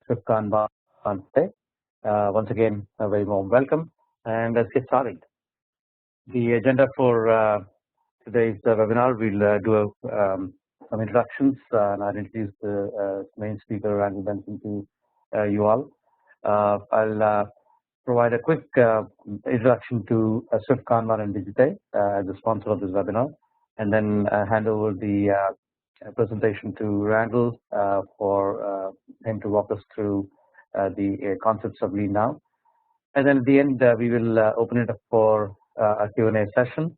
Swift Kanban today. Once again, a very warm welcome, and let's get started. The agenda for today's webinar, we'll do some introductions, and I'll introduce the main speaker, Randall Benson, to you all. I'll provide a quick introduction to Swift Kanban and Digite as the sponsor of this webinar, and then hand over the presentation to Randall for him to walk us through the concepts of LeanNow, and then at the end we will open it up for a Q&A session.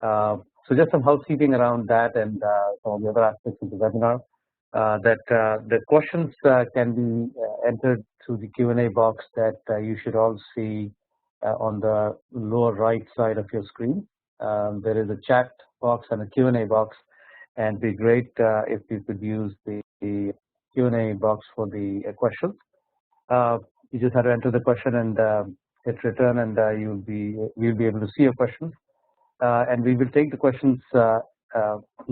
So just some housekeeping around that and some of the other aspects of the webinar. That the questions can be entered through the Q&A box that you should all see on the lower right side of your screen. There is a chat box and a Q&A box, and it'd be great if you could use the Q&A box for the questions. You just have to enter the question and hit return, and we'll be able to see your questions, and we will take the questions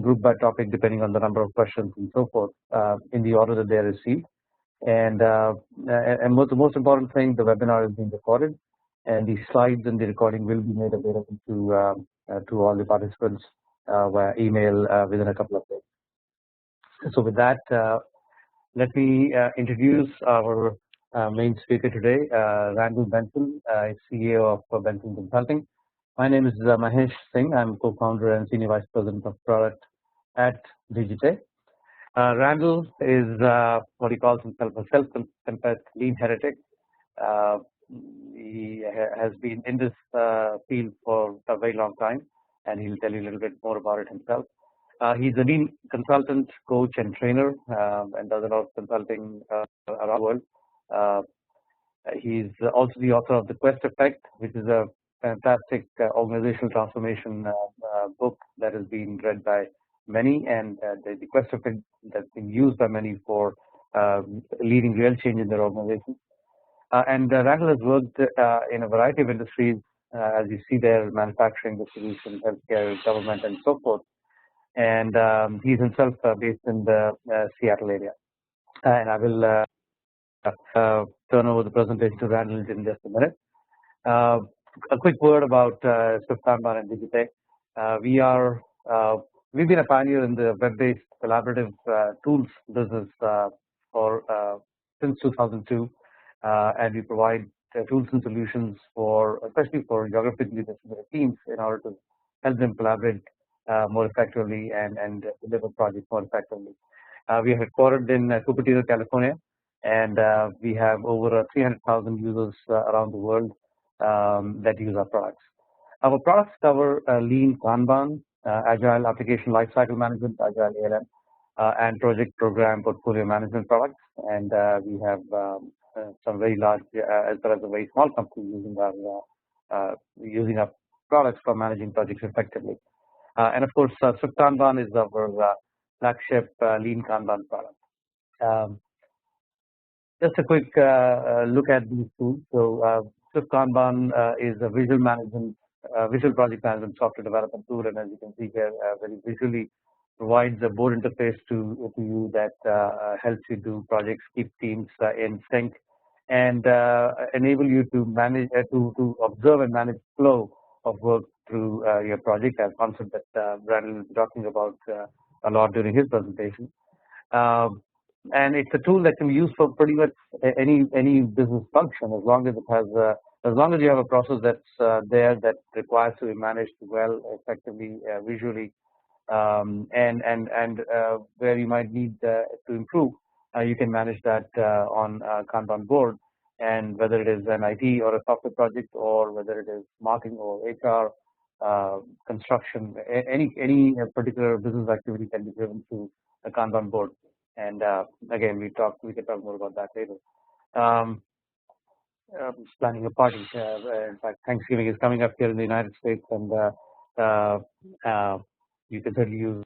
group by topic depending on the number of questions and so forth in the order that they are received. And the most important thing, the webinar is being recorded, and the slides and the recording will be made available to all the participants via email within a couple of days. So with that, let me introduce our main speaker today, Randall Benson, CEO of Benson Consulting. My name is Mahesh Singh. I'm co-founder and senior vice president of product at Digite. Randall is what he calls himself a self-confessed lean heretic. He has been in this field for a very long time, and he'll tell you a little bit more about it himself. He's a lean consultant, coach, and trainer, and does a lot of consulting around the world. He's also the author of The Quest Effect, which is a fantastic organizational transformation book that has been read by many, and the Quest Effect that's been used by many for leading real change in their organizations. And Randall has worked in a variety of industries, as you see there: manufacturing, distribution, healthcare, government, and so forth. And he's himself based in the Seattle area. And I will turn over the presentation to Randall in just a minute. A quick word about Swift Kanban and Digite. We've been a pioneer in the web-based collaborative tools business since 2002, and we provide tools and solutions especially for geographically distributed teams in order to help them collaborate more effectively and deliver projects more effectively. We are headquartered in Cupertino, California, and we have over 300,000 users around the world that use our products. Our products cover Lean Kanban, Agile Application Lifecycle Management, Agile ALM, and Project Program Portfolio Management products. And we have some very large as well as a very small company using our products for managing projects effectively. And of course, Swift Kanban is our flagship Lean Kanban product. Just a quick look at these tools. So Swift Kanban is a visual project management software development tool, and as you can see here, very visually provides a board interface to you that helps you do projects, keep teams in sync, and enable you to manage to observe and manage flow of work through your project, a concept that Randall will be talking about a lot during his presentation. And it's a tool that can be used for pretty much any business function, as long as you have a process that's there that requires to be managed well, effectively, visually, and where you might need to improve, you can manage that on a Kanban board. And whether it is an IT or a software project, or whether it is marketing or HR, construction, any particular business activity can be driven through a Kanban board. And again, we can talk more about that later. Just planning a party. In fact, Thanksgiving is coming up here in the United States, and you can certainly use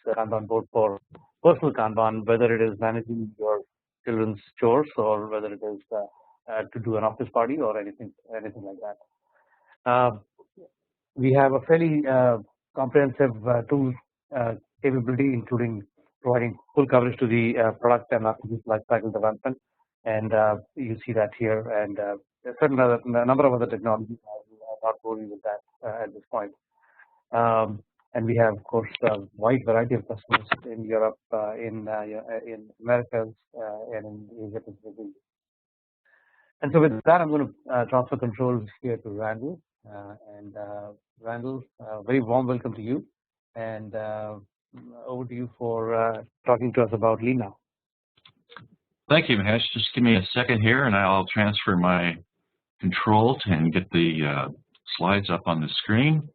Kanban board for personal Kanban, whether it is managing your children's chores or whether it is to do an office party or anything like that. We have a fairly comprehensive tool capability, including providing full coverage to the product and application lifecycle development. and you see that here, and a number of other technologies. I'm not boring with that at this point. And we have, of course, a wide variety of customers in Europe, in Americas, and in Asia Pacific. And so with that, I'm going to transfer control here to Randall. Randall, very warm welcome to you, and over to you for talking to us about LeanNow. Thank you, Mahesh. Just give me a second here, and I'll transfer my control and get the slides up on the screen.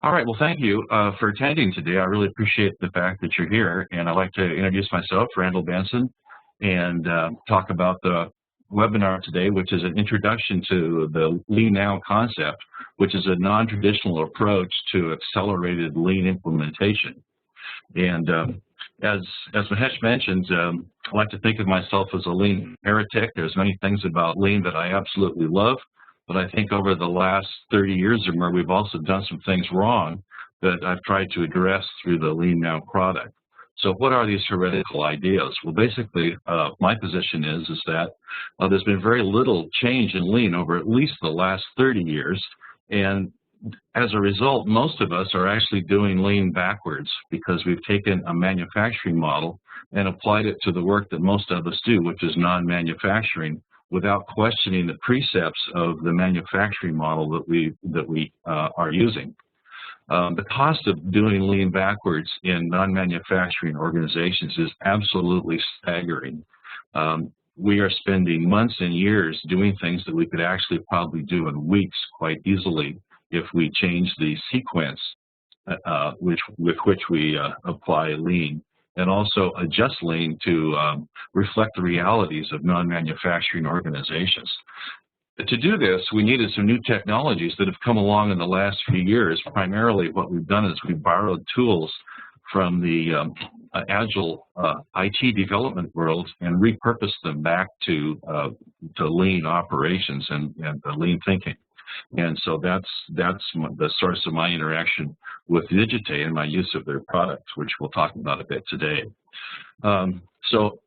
All right, well, thank you for attending today. I really appreciate the fact that you're here, and I'd like to introduce myself, Randall Benson, and talk about the webinar today, which is an introduction to the LeanNow concept, which is a non-traditional approach to accelerated Lean implementation. And as Mahesh mentioned, I like to think of myself as a Lean heretic. There's many things about Lean that I absolutely love, but I think over the last 30 years or more, we've also done some things wrong that I've tried to address through the LeanNow product. So what are these heretical ideas? Well, basically, my position is that there's been very little change in Lean over at least the last 30 years. And as a result, most of us are actually doing Lean backwards because we've taken a manufacturing model and applied it to the work that most of us do, which is non-manufacturing, without questioning the precepts of the manufacturing model that we are using. The cost of doing Lean backwards in non-manufacturing organizations is absolutely staggering. We are spending months and years doing things that we could actually probably do in weeks quite easily if we change the sequence with which we apply Lean, and also adjust Lean to reflect the realities of non-manufacturing organizations. To do this, we needed some new technologies that have come along in the last few years. Primarily what we've done is we've borrowed tools from the Agile IT development world and repurposed them back to Lean operations and Lean thinking. And so that's the source of my interaction with Digite and my use of their products, which we'll talk about a bit today. So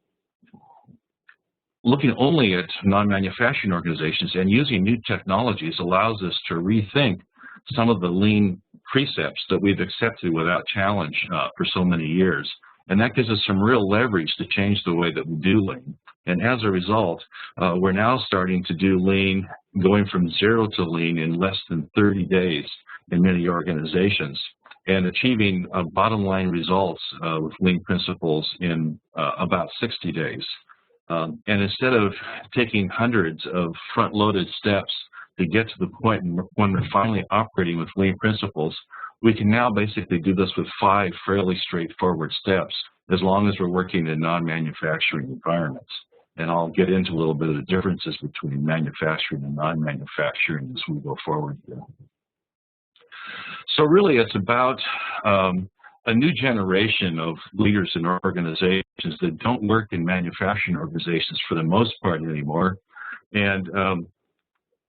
looking only at non-manufacturing organizations and using new technologies allows us to rethink some of the Lean precepts that we've accepted without challenge for so many years. And that gives us some real leverage to change the way that we do Lean. And as a result, we're now starting to do Lean, going from zero to Lean in less than 30 days in many organizations, and achieving bottom line results with Lean principles in about 60 days. And instead of taking hundreds of front-loaded steps to get to the point when we're finally operating with Lean principles, we can now basically do this with 5 fairly straightforward steps, as long as we're working in non-manufacturing environments. And I'll get into a little bit of the differences between manufacturing and non-manufacturing as we go forward here. So really, it's about a new generation of leaders in organizations that don't work in manufacturing organizations for the most part anymore. And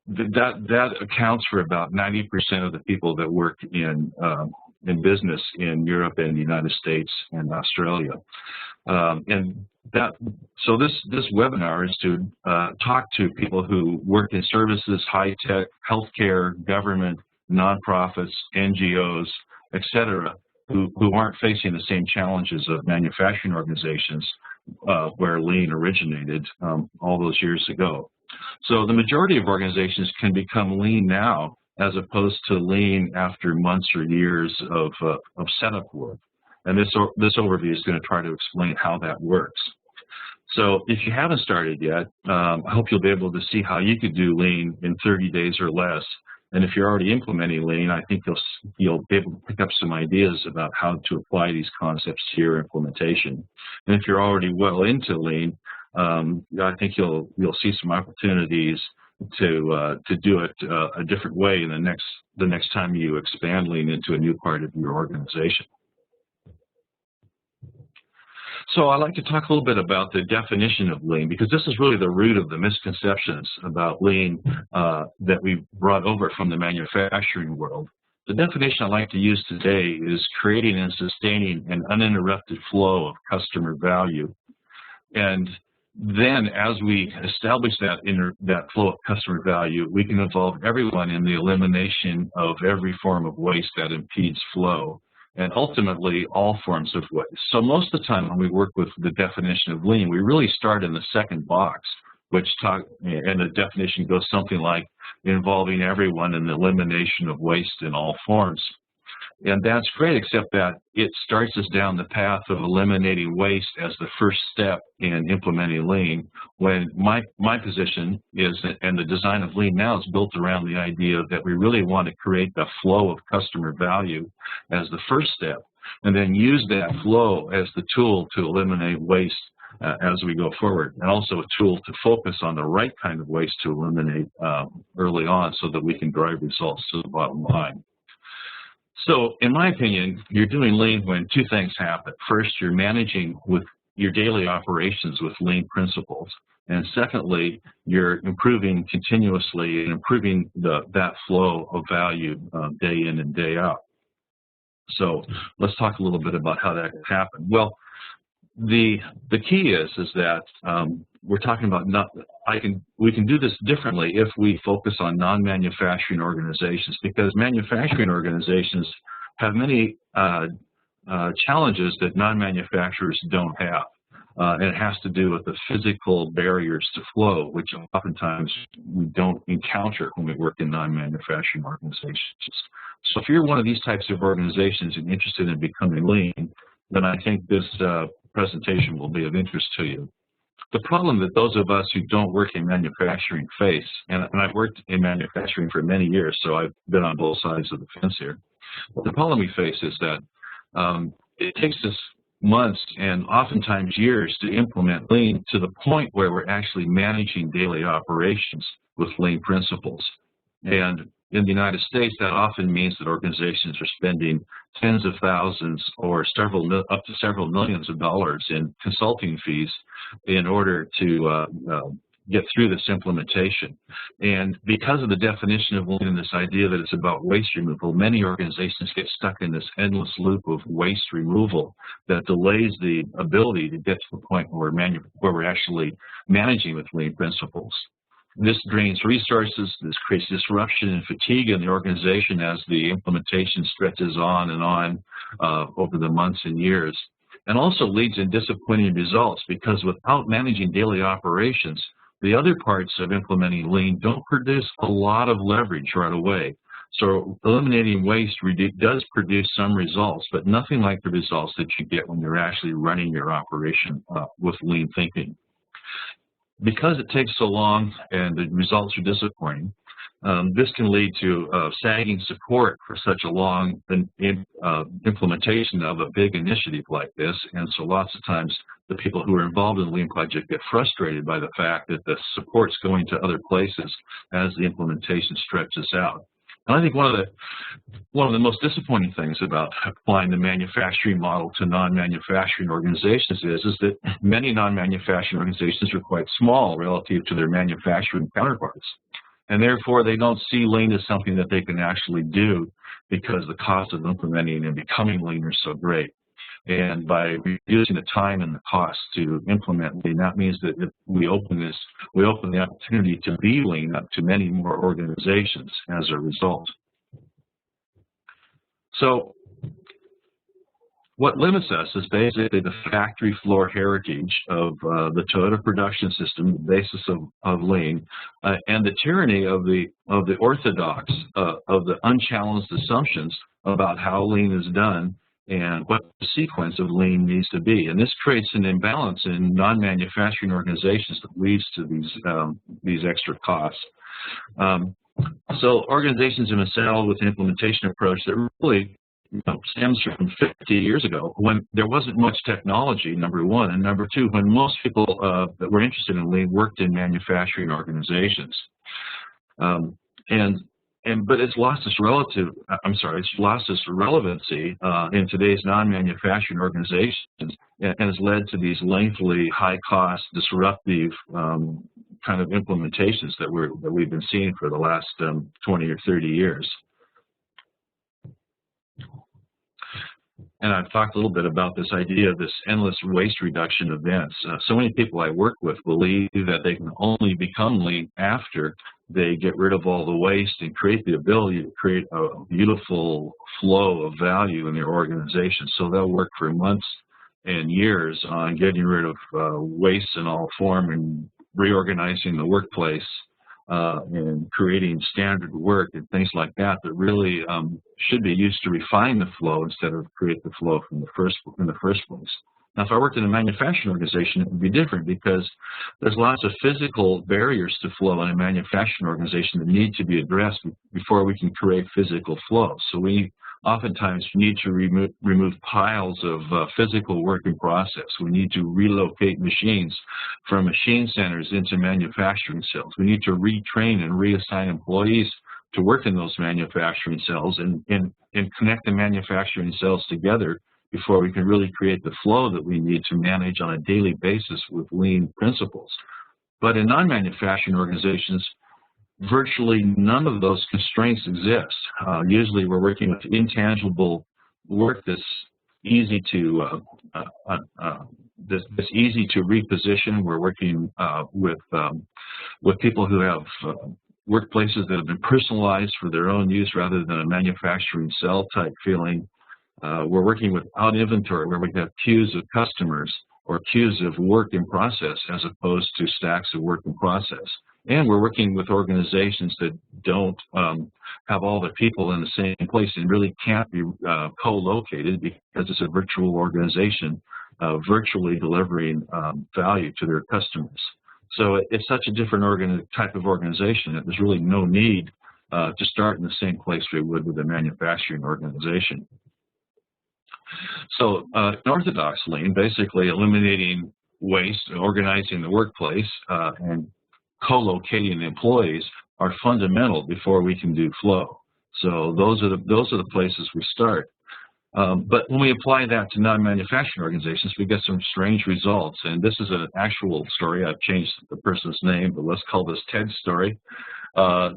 that accounts for about 90% of the people that work in business in Europe and the United States and Australia. So this webinar is to talk to people who work in services, high tech, healthcare, government, nonprofits, NGOs, etc., who aren't facing the same challenges of manufacturing organizations where Lean originated all those years ago. So the majority of organizations can become Lean now, as opposed to Lean after months or years of setup work. And this overview is going to try to explain how that works. So if you haven't started yet, I hope you'll be able to see how you could do Lean in 30 days or less. And if you're already implementing Lean, I think you'll be able to pick up some ideas about how to apply these concepts to your implementation. And if you're already well into Lean, I think you'll see some opportunities to do it a different way in the next time you expand Lean into a new part of your organization. So I'd like to talk a little bit about the definition of lean, because this is really the root of the misconceptions about lean that we brought over from the manufacturing world. The definition I'd like to use today is creating and sustaining an uninterrupted flow of customer value. And then as we establish that flow of customer value, we can involve everyone in the elimination of every form of waste that impedes flow, and ultimately all forms of waste. So most of the time when we work with the definition of lean, we really start in the second box, and the definition goes something like involving everyone in the elimination of waste in all forms. And that's great, except that it starts us down the path of eliminating waste as the first step in implementing lean, when my position is, and the design of LeanNow is built around the idea that we really want to create the flow of customer value as the first step, and then use that flow as the tool to eliminate waste as we go forward, and also a tool to focus on the right kind of waste to eliminate early on so that we can drive results to the bottom line. So, in my opinion, you're doing lean when two things happen. First, you're managing with your daily operations with lean principles. And secondly, you're improving continuously and improving that flow of value day in and day out. So let's talk a little bit about how that can happen. Well, the key is that we're talking about we can do this differently if we focus on non-manufacturing organizations, because manufacturing organizations have many challenges that non-manufacturers don't have. And it has to do with the physical barriers to flow, which oftentimes we don't encounter when we work in non-manufacturing organizations. So if you're one of these types of organizations and interested in becoming lean, then I think this presentation will be of interest to you. The problem that those of us who don't work in manufacturing face, and I've worked in manufacturing for many years, so I've been on both sides of the fence here. But the problem we face is that it takes us months and oftentimes years to implement lean to the point where we're actually managing daily operations with lean principles. And in the United States, that often means that organizations are spending tens of thousands or up to several millions of dollars in consulting fees in order to get through this implementation. And because of the definition of lean and this idea that it's about waste removal, many organizations get stuck in this endless loop of waste removal that delays the ability to get to the point where we're actually managing with lean principles. This drains resources, this creates disruption and fatigue in the organization as the implementation stretches on and on over the months and years, and also leads in disappointing results, because without managing daily operations, the other parts of implementing lean don't produce a lot of leverage right away. So eliminating waste does produce some results, but nothing like the results that you get when you're actually running your operation with lean thinking. Because it takes so long and the results are disappointing, this can lead to sagging support for such a long implementation of a big initiative like this. And so lots of times the people who are involved in the Lean project get frustrated by the fact that the support's going to other places as the implementation stretches out. And I think one of the most disappointing things about applying the manufacturing model to non-manufacturing organizations is that many non-manufacturing organizations are quite small relative to their manufacturing counterparts. And therefore, they don't see lean as something that they can actually do because the cost of implementing and becoming lean are so great. And by reducing the time and the cost to implement lean, that means that if we open the opportunity to be lean up to many more organizations as a result. So what limits us is basically the factory floor heritage of the Toyota production system, the basis of lean, and the tyranny of the orthodox, of the unchallenged assumptions about how lean is done and what the sequence of lean needs to be. And this creates an imbalance in non-manufacturing organizations that leads to these extra costs. So organizations have been saddled with an implementation approach that really stems from 50 years ago, when there wasn't much technology, number one, and number two, when most people that were interested in lean worked in manufacturing organizations. And but it's lost its it's lost its relevancy in today's non-manufacturing organizations, and has led to these lengthy, high-cost, disruptive kind of implementations that we've been seeing for the last 20 or 30 years. And I've talked a little bit about this idea of this endless waste reduction events. So many people I work with believe that they can only become lean after they get rid of all the waste and create the ability to create a beautiful flow of value in their organization. So they'll work for months and years on getting rid of waste in all form and reorganizing the workplace and creating standard work and things like that really should be used to refine the flow instead of create the flow in the first place. Now, if I worked in a manufacturing organization, it would be different because there's lots of physical barriers to flow in a manufacturing organization that need to be addressed before we can create physical flow. So we oftentimes need to remove piles of physical work in process. We need to relocate machines from machine centers into manufacturing cells. We need to retrain and reassign employees to work in those manufacturing cells and connect the manufacturing cells together before we can really create the flow that we need to manage on a daily basis with lean principles. But in non-manufacturing organizations, virtually none of those constraints exist. Usually we're working with intangible work that's easy to reposition. We're working with people who have workplaces that have been personalized for their own use rather than a manufacturing cell type feeling. We're working without inventory, where we have queues of customers or queues of work in process as opposed to stacks of work in process. And we're working with organizations that don't have all the people in the same place and really can't be co-located because it's a virtual organization virtually delivering value to their customers. So it's such a different type of organization that there's really no need to start in the same place we would with a manufacturing organization. So orthodox lean, basically eliminating waste, organizing the workplace, and co-locating employees are fundamental before we can do flow. So those are the places we start. But when we apply that to non-manufacturing organizations, we get some strange results. And this is an actual story. I've changed the person's name, but let's call this Ted's story.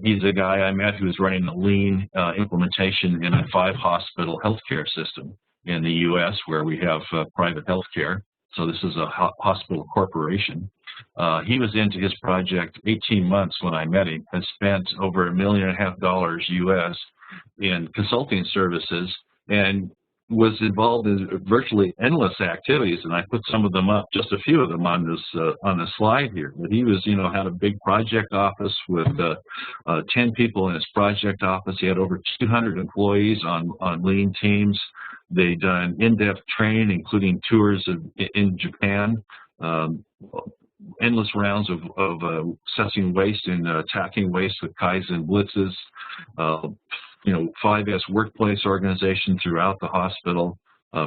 He's a guy I met who was running a lean implementation in a 5-hospital healthcare system in the U.S. where we have private healthcare. So this is a hospital corporation. He was into his project 18 months when I met him and spent over $1.5 million U.S. in consulting services and was involved in virtually endless activities. And I put some of them up, just a few of them on this slide here. But he was, had a big project office with 10 people in his project office. He had over 200 employees on lean teams. They'd done in-depth training, including tours in Japan, endless rounds of assessing waste and attacking waste with Kaizen blitzes, 5S workplace organization throughout the hospital,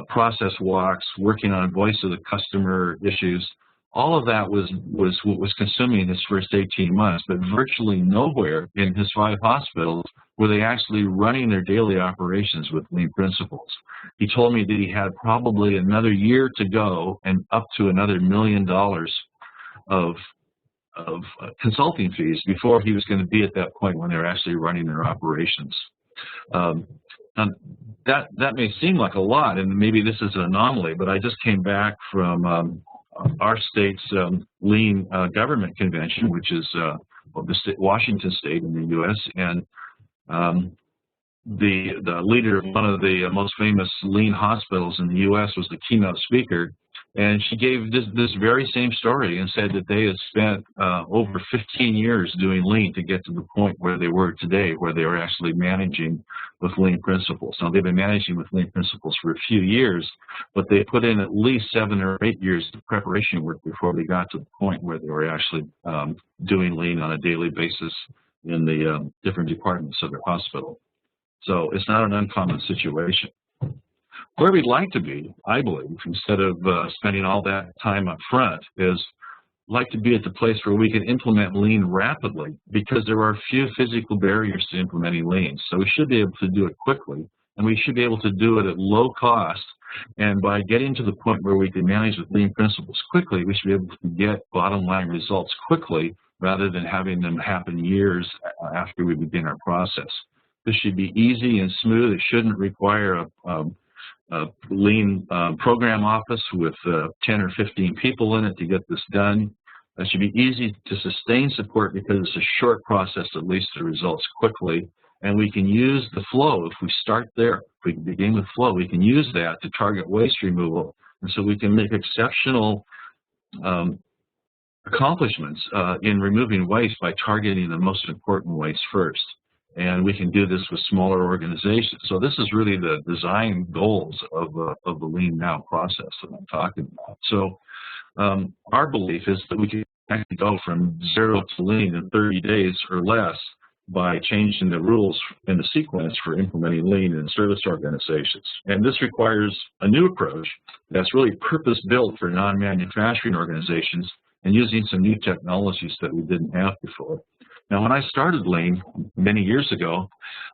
process walks, working on voice of the customer issues. All of that was what was consuming his first 18 months, but virtually nowhere in his 5 hospitals were they actually running their daily operations with lean principles. He told me that he had probably another year to go and up to another $1 million of consulting fees before he was going to be at that point when they're actually running their operations. And that may seem like a lot, and maybe this is an anomaly, but I just came back from our state's lean government convention, which is Washington State in the U.S., and the leader of one of the most famous lean hospitals in the U.S. was the keynote speaker, and she gave this very same story and said that they had spent over 15 years doing lean to get to the point where they were today, where they were actually managing with lean principles. Now, they've been managing with lean principles for a few years, but they put in at least 7 or 8 years of preparation work before they got to the point where they were actually doing lean on a daily basis in the different departments of their hospital. So it's not an uncommon situation. Where we'd like to be, I believe, instead of spending all that time up front, is like to be at the place where we can implement Lean rapidly, because there are few physical barriers to implementing Lean. So we should be able to do it quickly, and we should be able to do it at low cost. And by getting to the point where we can manage with Lean principles quickly, we should be able to get bottom line results quickly, rather than having them happen years after we begin our process. This should be easy and smooth. It shouldn't require a Lean program office with 10 or 15 people in it to get this done. It should be easy to sustain support, because it's a short process that leads to results quickly. And we can use the flow. If we start there, if we begin with flow, we can use that to target waste removal. And so we can make exceptional accomplishments in removing waste by targeting the most important waste first. And we can do this with smaller organizations. So this is really the design goals of the LeanNow process that I'm talking about. So our belief is that we can actually go from 0 to Lean in 30 days or less by changing the rules and the sequence for implementing Lean in service organizations. And this requires a new approach that's really purpose-built for non-manufacturing organizations, and using some new technologies that we didn't have before. Now, when I started Lean many years ago,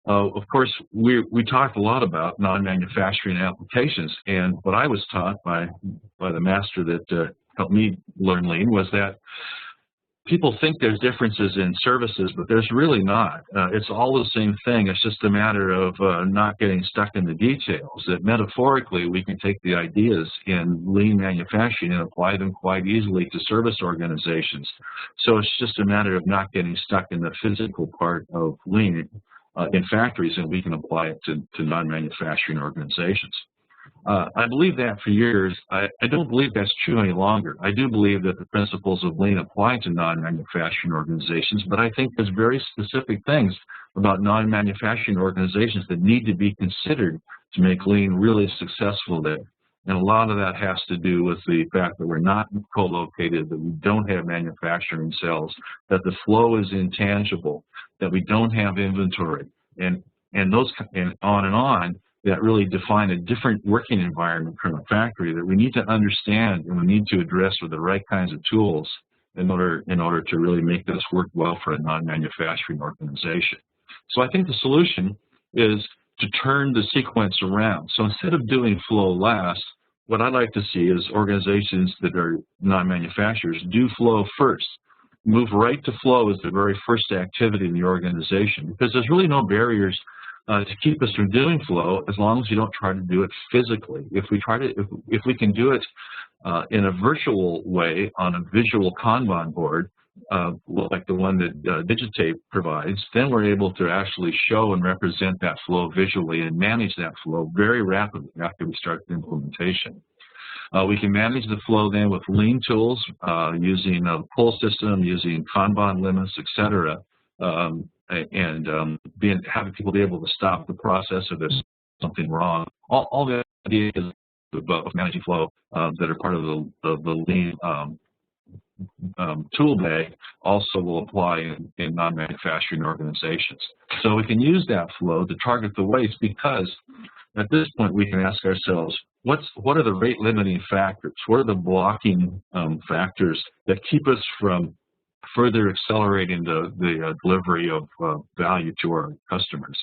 of course, we talked a lot about non-manufacturing applications. And what I was taught by the master that helped me learn Lean was that people think there's differences in services, but there's really not. It's all the same thing. It's just a matter of not getting stuck in the details. That metaphorically, we can take the ideas in Lean manufacturing and apply them quite easily to service organizations. So it's just a matter of not getting stuck in the physical part of Lean in factories, and we can apply it to non-manufacturing organizations. I believe that for years. I don't believe that's true any longer. I do believe that the principles of Lean apply to non-manufacturing organizations, but I think there's very specific things about non-manufacturing organizations that need to be considered to make Lean really successful there. And a lot of that has to do with the fact that we're not co-located, that we don't have manufacturing cells, that the flow is intangible, that we don't have inventory, and on, that really define a different working environment from a factory that we need to understand and we need to address with the right kinds of tools in order to really make this work well for a non-manufacturing organization. So I think the solution is to turn the sequence around. So instead of doing flow last, what I'd like to see is organizations that are non-manufacturers do flow first. Move right to flow as the very first activity in the organization, because there's really no barriers to keep us from doing flow as long as you don't try to do it physically. If we can do it in a virtual way on a visual Kanban board, like the one that Digitape provides, then we're able to actually show and represent that flow visually and manage that flow very rapidly after we start the implementation. We can manage the flow then with Lean tools, using a pull system, using Kanban limits, etc., and having people be able to stop the process if there's something wrong. All the ideas of managing flow that are part of the Lean tool bag also will apply in non-manufacturing organizations. So we can use that flow to target the waste, because at this point we can ask ourselves, what are the rate limiting factors? What are the blocking factors that keep us from further accelerating the delivery of value to our customers?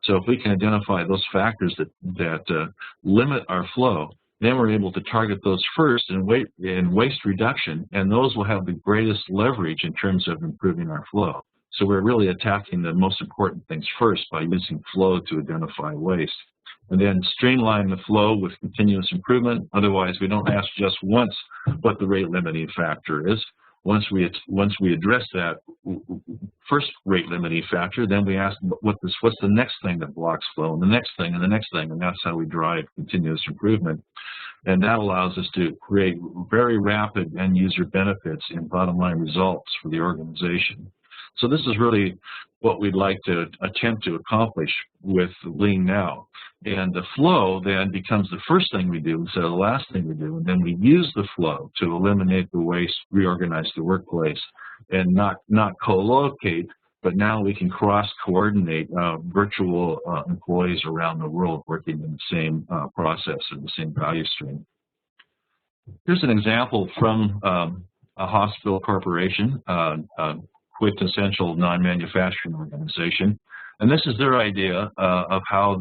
So if we can identify those factors that limit our flow, then we're able to target those first in waste reduction, and those will have the greatest leverage in terms of improving our flow. So we're really attacking the most important things first by using flow to identify waste, and then streamline the flow with continuous improvement. Otherwise, we don't ask just once what the rate limiting factor is. Once we address that first rate limiting factor, then we ask what's the next thing that blocks flow, and the next thing, and the next thing, and that's how we drive continuous improvement. And that allows us to create very rapid end user benefits and bottom line results for the organization. So this is really what we'd like to attempt to accomplish with LeanNow. And the flow then becomes the first thing we do instead of the last thing we do. And then we use the flow to eliminate the waste, reorganize the workplace, and not co-locate, but now we can cross-coordinate virtual employees around the world working in the same process and the same value stream. Here's an example from a hospital corporation, a quintessential non-manufacturing organization. And this is their idea of how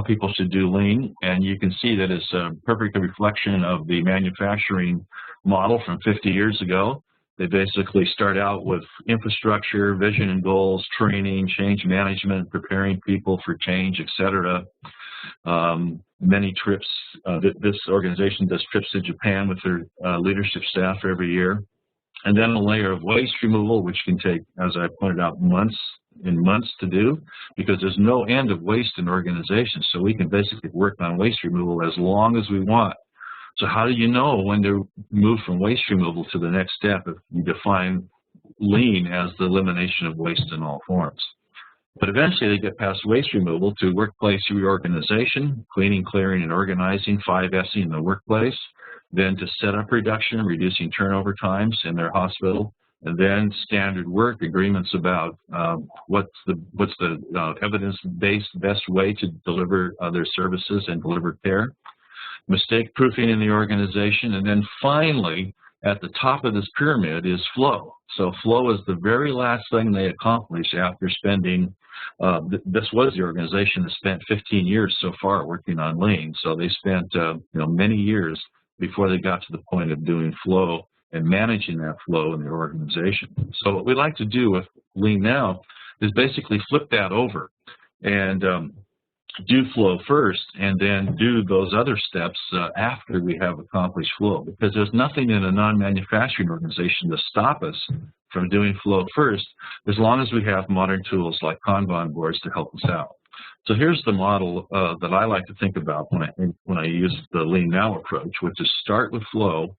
people should do lean. And you can see that it's a perfect reflection of the manufacturing model from 50 years ago. They basically start out with infrastructure, vision and goals, training, change management, preparing people for change, etc. Many trips. This organization does trips to Japan with their leadership staff every year. And then a layer of waste removal, which can take, as I pointed out, months to do, because there's no end of waste in organizations. So we can basically work on waste removal as long as we want. So how do you know when to move from waste removal to the next step if you define lean as the elimination of waste in all forms? But eventually they get past waste removal to workplace reorganization, cleaning, clearing, and organizing, 5S'ing in the workplace, then to set up reduction, reducing turnover times in their hospital, and then standard work agreements about what's the evidence-based best way to deliver their services and deliver care, mistake proofing in the organization, and then finally, at the top of this pyramid is flow. So flow is the very last thing they accomplish after spending, this was the organization that spent 15 years so far working on lean. So they spent many years before they got to the point of doing flow and managing that flow in the organization. So what we like to do with LeanNow is basically flip that over and do flow first and then do those other steps after we have accomplished flow, because there's nothing in a non-manufacturing organization to stop us from doing flow first, as long as we have modern tools like Kanban boards to help us out. So here's the model that I like to think about when I use the LeanNow approach, which is start with flow,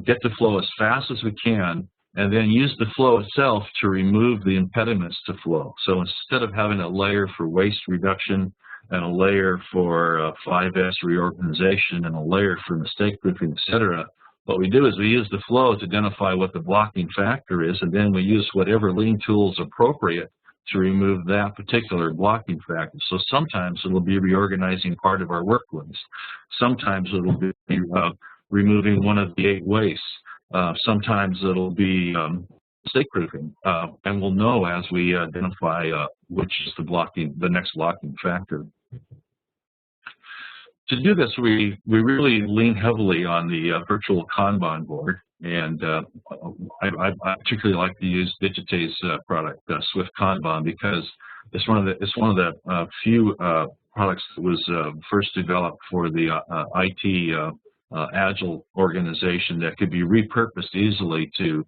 get to flow as fast as we can, and then use the flow itself to remove the impediments to flow. So instead of having a layer for waste reduction and a layer for 5S reorganization and a layer for mistake proofing, etc., what we do is we use the flow to identify what the blocking factor is, and then we use whatever lean tool is appropriate to remove that particular blocking factor. So sometimes it'll be reorganizing part of our workflows. Sometimes it'll be removing one of the 8 wastes. Sometimes it'll be mistake proofing, and we'll know as we identify which is the next blocking factor. To do this, we really lean heavily on the virtual Kanban board, and I particularly like to use Digitay's product, Swift Kanban, because it's one of the few products that was first developed for the IT Agile organization that could be repurposed easily to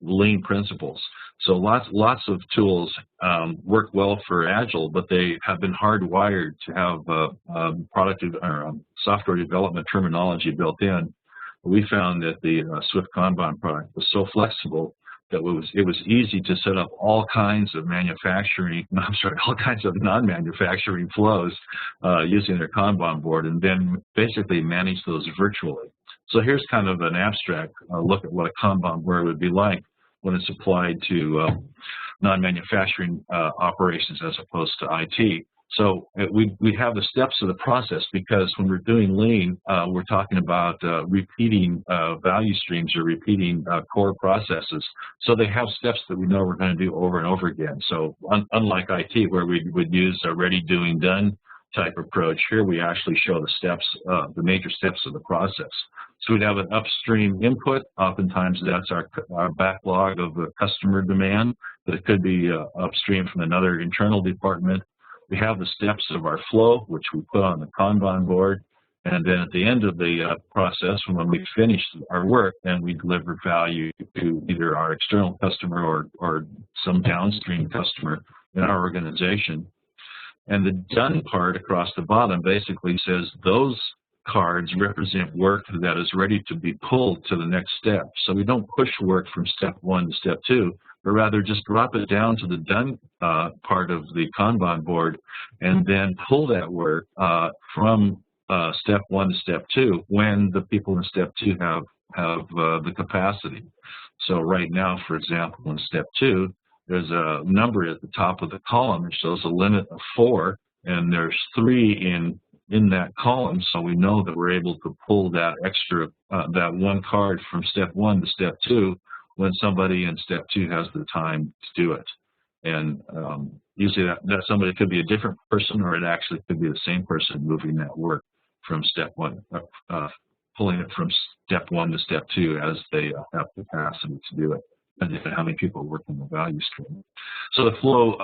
lean principles. So lots of tools work well for Agile, but they have been hardwired to have product or software development terminology built in. We found that the Swift Kanban product was so flexible that it was easy to set up all kinds of all kinds of non-manufacturing flows using their Kanban board, and then basically manage those virtually. So here's kind of an abstract look at what a Kanban board would be like when it's applied to non-manufacturing operations as opposed to IT. So we have the steps of the process, because when we're doing lean, we're talking about repeating value streams or repeating core processes. So they have steps that we know we're going to do over and over again. So unlike IT, where we would use a ready, doing, done type approach, here we actually show the steps, the major steps of the process. So we'd have an upstream input. Oftentimes that's our backlog of customer demand, but it could be upstream from another internal department. We have the steps of our flow, which we put on the Kanban board, and then at the end of the process, when we finish our work, then we deliver value to either our external customer or some downstream customer in our organization. And the done part across the bottom basically says those cards represent work that is ready to be pulled to the next step. So we don't push work from step 1 to step 2, but rather just drop it down to the done part of the Kanban board and then pull that work from step 1 to step 2 when the people in step 2 have the capacity. So right now, for example, in step 2, there's a number at the top of the column that shows a limit of 4, and there's 3 in in that column, so we know that we're able to pull that extra, that one card from step 1 to step 2 when somebody in step 2 has the time to do it. And usually that somebody could be a different person, or it actually could be the same person moving that work from step 1, pulling it from step 1 to step 2 as they have capacity to do it, and how many people work in the value stream. So the flow,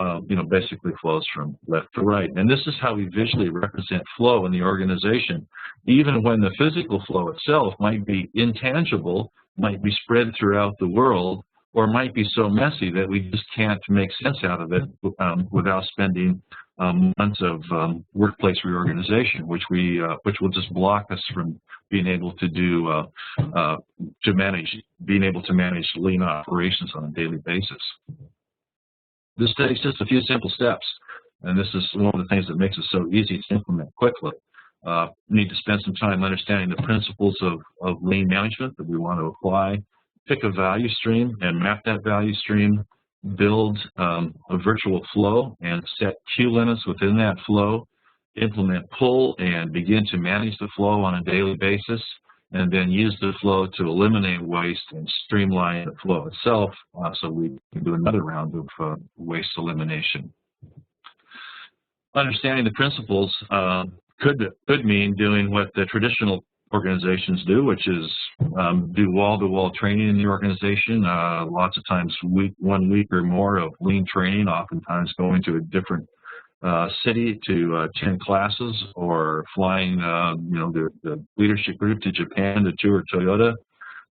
basically flows from left to right. And this is how we visually represent flow in the organization, even when the physical flow itself might be intangible, might be spread throughout the world, or might be so messy that we just can't make sense out of it without spending months of workplace reorganization, which will just block us from being able to do being able to manage lean operations on a daily basis. This takes just a few simple steps, and this is one of the things that makes it so easy to implement quickly. We need to spend some time understanding the principles of lean management that we want to apply. Pick a value stream and map that value stream, build a virtual flow and set queue limits within that flow, implement pull and begin to manage the flow on a daily basis, and then use the flow to eliminate waste and streamline the flow itself, so we can do another round of waste elimination. Understanding the principles could mean doing what the traditional organizations do, which is do wall-to-wall training in the organization, lots of times 1 week or more of lean training, oftentimes going to a different city to attend classes, or flying the leadership group to Japan to tour Toyota.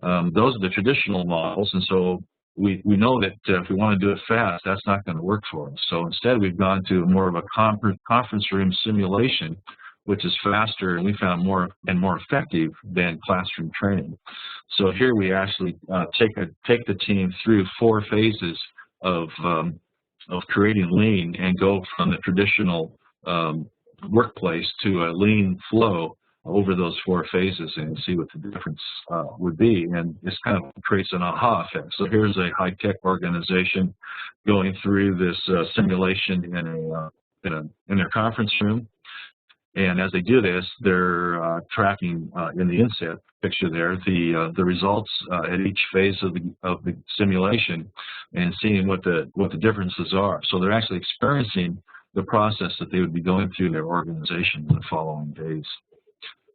Those are the traditional models, and so we know that if we want to do it fast, that's not going to work for us. So instead, we've gone to more of a conference room simulation, which is faster, and we found more effective than classroom training. So here we actually take the team through 4 phases of creating lean, and go from the traditional workplace to a lean flow over those 4 phases, and see what the difference would be. And this kind of creates an aha effect. So here's a high-tech organization going through this simulation in their conference room. And as they do this, they're tracking in the inset picture there the results at each phase of the simulation, and seeing what the differences are. So they're actually experiencing the process that they would be going through in their organization in the following days.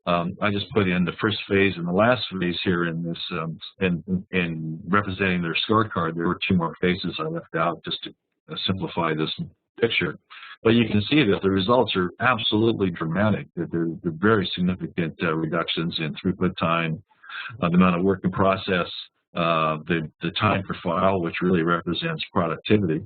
I just put in the first phase and the last phase here in this in representing their scorecard. There were 2 more phases I left out just to simplify this picture. But you can see that the results are absolutely dramatic. They're very significant reductions in throughput time, the amount of work in process, the time per file, which really represents productivity,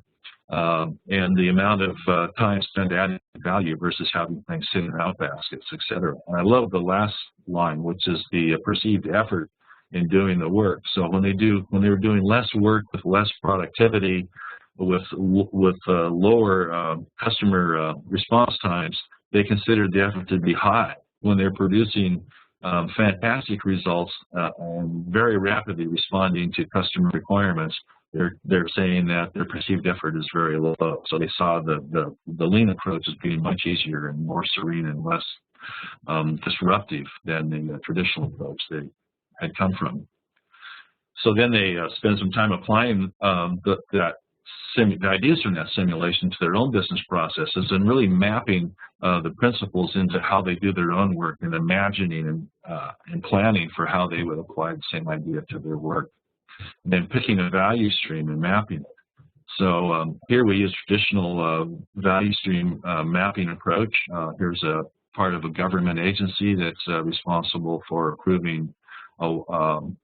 and the amount of time spent adding value versus having things sit in outbaskets, et cetera. And I love the last line, which is the perceived effort in doing the work. So when they were doing less work with less productivity, with lower customer response times, they considered the effort to be high. When they're producing fantastic results and very rapidly responding to customer requirements, they're saying that their perceived effort is very low. So they saw the lean approach as being much easier and more serene and less disruptive than the traditional approach they had come from. So then they spend some time applying the ideas from that simulation to their own business processes, and really mapping the principles into how they do their own work, and imagining and planning for how they would apply the same idea to their work. And then picking a value stream and mapping it. So here we use traditional value stream mapping approach. Here's a part of a government agency that's responsible for approving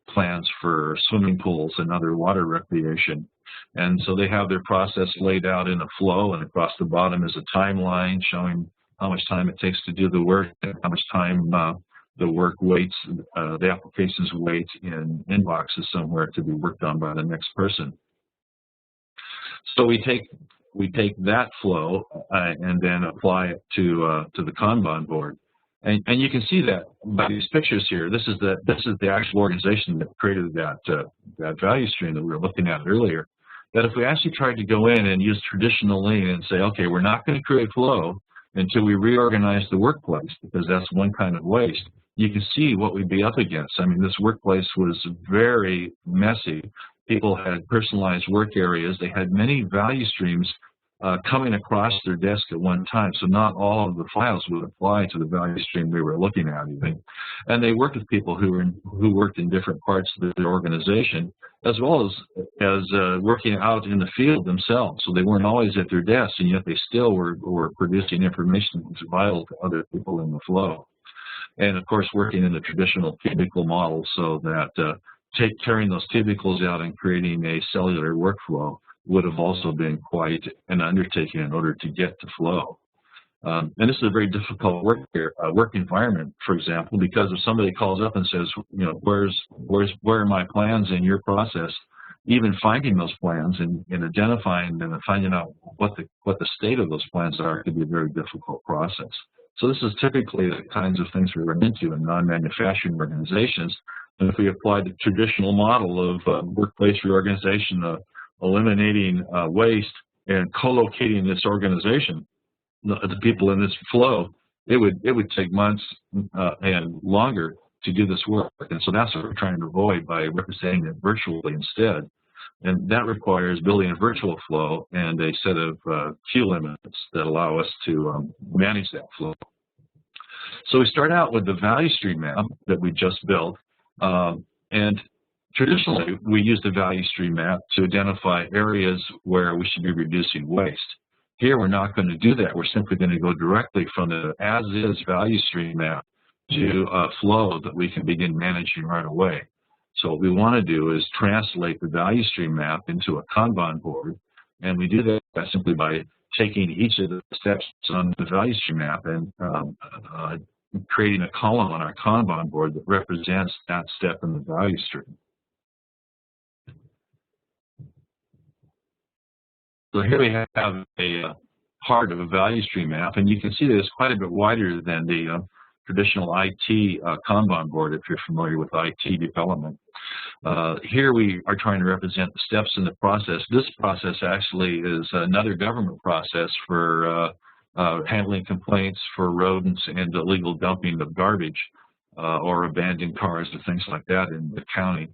plans for swimming pools and other water recreation. And so they have their process laid out in a flow, and across the bottom is a timeline showing how much time it takes to do the work, and how much time the work waits, the applications wait in inboxes somewhere to be worked on by the next person. So we take that flow and then apply it to the Kanban board. And you can see that by these pictures here. This is the actual organization that created that value stream that we were looking at earlier. That if we actually tried to go in and use traditional lean and say, okay, we're not going to create flow, until we reorganize the workplace, because that's one kind of waste. You can see what we'd be up against. I mean, this workplace was very messy. People had personalized work areas. They had many value streams coming across their desk at one time, so not all of the files would apply to the value stream we were looking at even. And they worked with people who worked in different parts of the organization, as well as working out in the field themselves. So they weren't always at their desks, and yet they still were producing information that's vital to other people in the flow. And of course, working in the traditional cubicle model, so that carrying those cubicles out and creating a cellular workflow would have also been quite an undertaking in order to get to flow. And this is a very difficult work environment, for example, because if somebody calls up and says, you know, where are my plans in your process, even finding those plans and identifying them and finding out what the state of those plans are could be a very difficult process. So this is typically the kinds of things we run into in non-manufacturing organizations. And if we apply the traditional model of workplace reorganization, eliminating waste and co-locating this organization, the people in this flow, it would take months and longer to do this work. And so that's what we're trying to avoid by representing it virtually instead. And that requires building a virtual flow and a set of queue limits that allow us to manage that flow. So we start out with the value stream map that we just built. And traditionally, we use the value stream map to identify areas where we should be reducing waste. Here, we're not going to do that. We're simply going to go directly from the as-is value stream map to a flow that we can begin managing right away. So what we want to do is translate the value stream map into a Kanban board, and we do that simply by taking each of the steps on the value stream map and creating a column on our Kanban board that represents that step in the value stream. So here we have a part of a value stream map, and you can see that it's quite a bit wider than the traditional IT Kanban board, if you're familiar with IT development. Here we are trying to represent the steps in the process. This process actually is another government process for handling complaints for rodents and illegal dumping of garbage or abandoned cars or things like that in the county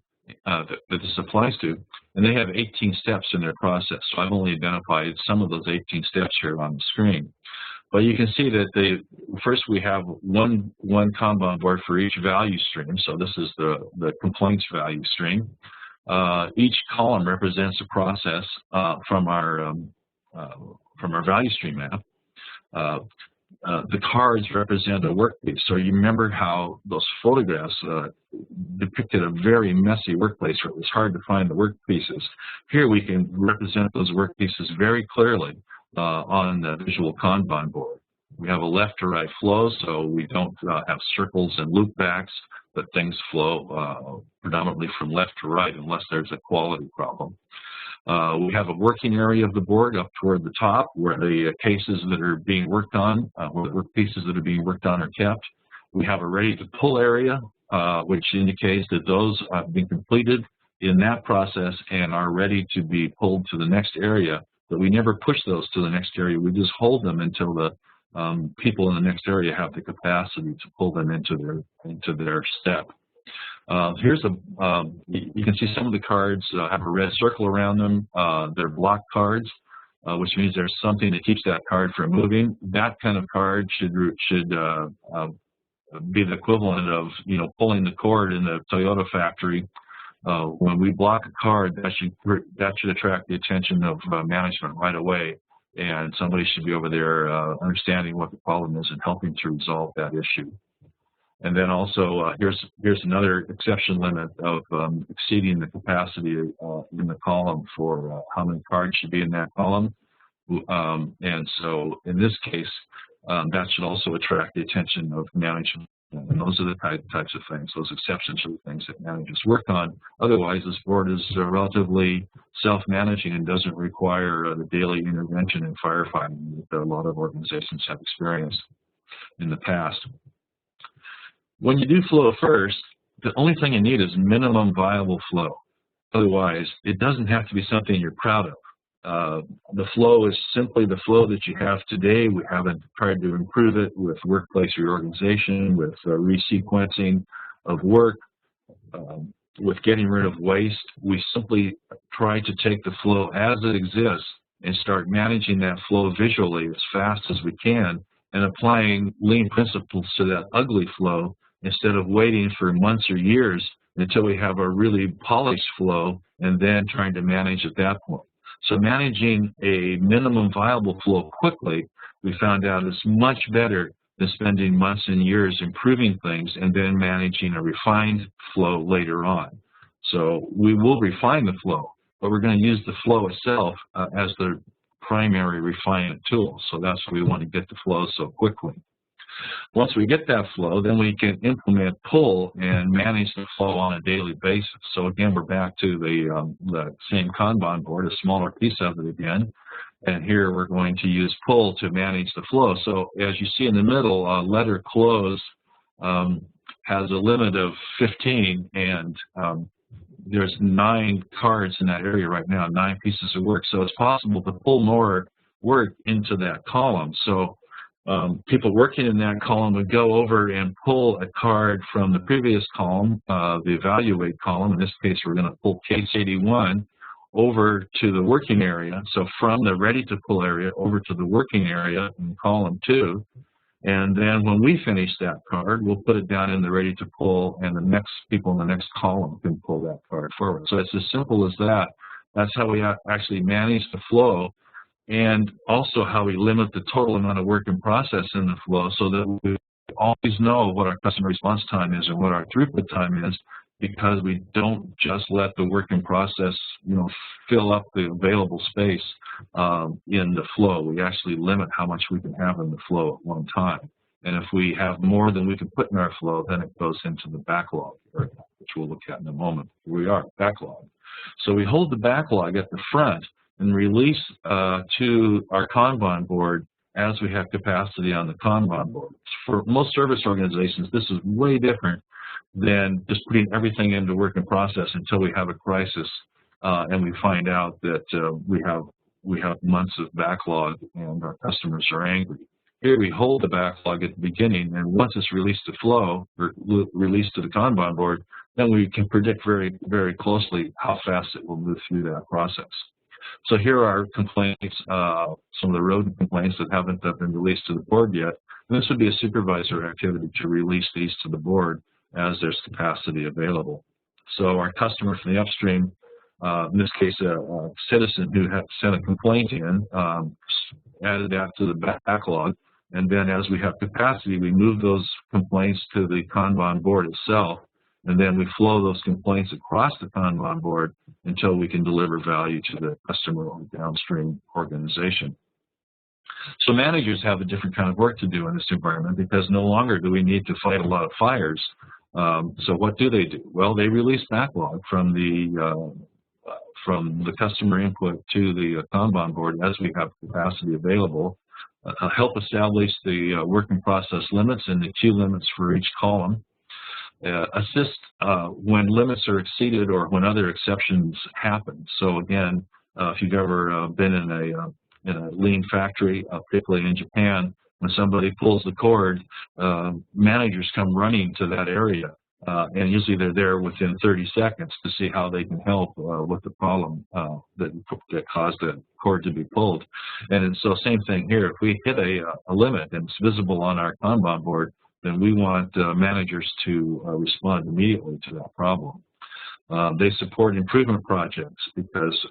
that this applies to. And they have 18 steps in their process. So I've only identified some of those 18 steps here on the screen. But you can see that first we have one Kanban board for each value stream. So this is the complaints value stream. Each column represents a process from our value stream map. The cards represent a workpiece. So you remember how those photographs depicted a very messy workplace where it was hard to find the workpieces. Here we can represent those workpieces very clearly on the visual Kanban board. We have a left to right flow, so we don't have circles and loopbacks, but things flow predominantly from left to right unless there's a quality problem. We have a working area of the board up toward the top where the cases that are being worked on, where the work pieces that are being worked on are kept. We have a ready to pull area, which indicates that those have been completed in that process and are ready to be pulled to the next area. But we never push those to the next area. We just hold them until the people in the next area have the capacity to pull them into their step. You can see some of the cards have a red circle around them. They're block cards, which means there's something that keeps that card from moving. That kind of card should be the equivalent of, you know, pulling the cord in the Toyota factory. When we block a card, that should attract the attention of management right away, and somebody should be over there understanding what the problem is and helping to resolve that issue. And then also, here's another exception limit of exceeding the capacity in the column for how many cards should be in that column. And so in this case, that should also attract the attention of management. And those are the types of things, those exceptions are the things that managers work on. Otherwise, this board is relatively self-managing and doesn't require the daily intervention in firefighting that a lot of organizations have experienced in the past. When you do flow first, the only thing you need is minimum viable flow. Otherwise, it doesn't have to be something you're proud of. The flow is simply the flow that you have today. We haven't tried to improve it with workplace reorganization, with resequencing of work, with getting rid of waste. We simply try to take the flow as it exists and start managing that flow visually as fast as we can and applying lean principles to that ugly flow instead of waiting for months or years until we have a really polished flow and then trying to manage at that point. So managing a minimum viable flow quickly, we found out is much better than spending months and years improving things and then managing a refined flow later on. So we will refine the flow, but we're going to use the flow itself as the primary refinement tool. So that's why we want to get the flow so quickly. Once we get that flow, then we can implement pull and manage the flow on a daily basis. So again, we're back to the same Kanban board, a smaller piece of it again. And here we're going to use pull to manage the flow. So as you see in the middle, letter close has a limit of 15, and there's 9 cards in that area right now, 9 pieces of work. So it's possible to pull more work into that column. So people working in that column would go over and pull a card from the previous column, the evaluate column. In this case, we're going to pull case 81 over to the working area. So from the ready to pull area over to the working area in column 2. And then when we finish that card, we'll put it down in the ready to pull, and the next people in the next column can pull that card forward. So it's as simple as that. That's how we actually manage the flow, and also how we limit the total amount of work in process in the flow so that we always know what our customer response time is and what our throughput time is, because we don't just let the work in process, fill up the available space in the flow. We actually limit how much we can have in the flow at one time. And if we have more than we can put in our flow, then it goes into the backlog area, which we'll look at in a moment. Here we are, backlog. So we hold the backlog at the front and release to our Kanban board as we have capacity on the Kanban board. For most service organizations, this is way different than just putting everything into work in process until we have a crisis and we find out that we have months of backlog and our customers are angry. Here we hold the backlog at the beginning, and once it's released to flow or released to the Kanban board, then we can predict very, very closely how fast it will move through that process. So here are complaints, some of the rodent complaints that haven't been released to the board yet. And this would be a supervisor activity to release these to the board as there's capacity available. So our customer from the upstream, in this case, a citizen who had sent a complaint in, added that to the backlog. And then as we have capacity, we move those complaints to the Kanban board itself. And then we flow those complaints across the Kanban board until we can deliver value to the customer or downstream organization. So managers have a different kind of work to do in this environment because no longer do we need to fight a lot of fires. So what do? Well, they release backlog from the customer input to the Kanban board as we have capacity available. Help establish the work in process limits and the queue limits for each column. Assist when limits are exceeded or when other exceptions happen. So again, if you've ever been in a lean factory, particularly in Japan, when somebody pulls the cord, managers come running to that area, and usually they're there within 30 seconds to see how they can help with the problem that caused the cord to be pulled. And so same thing here. If we hit a limit and it's visible on our Kanban board, then we want managers to respond immediately to that problem. They support improvement projects because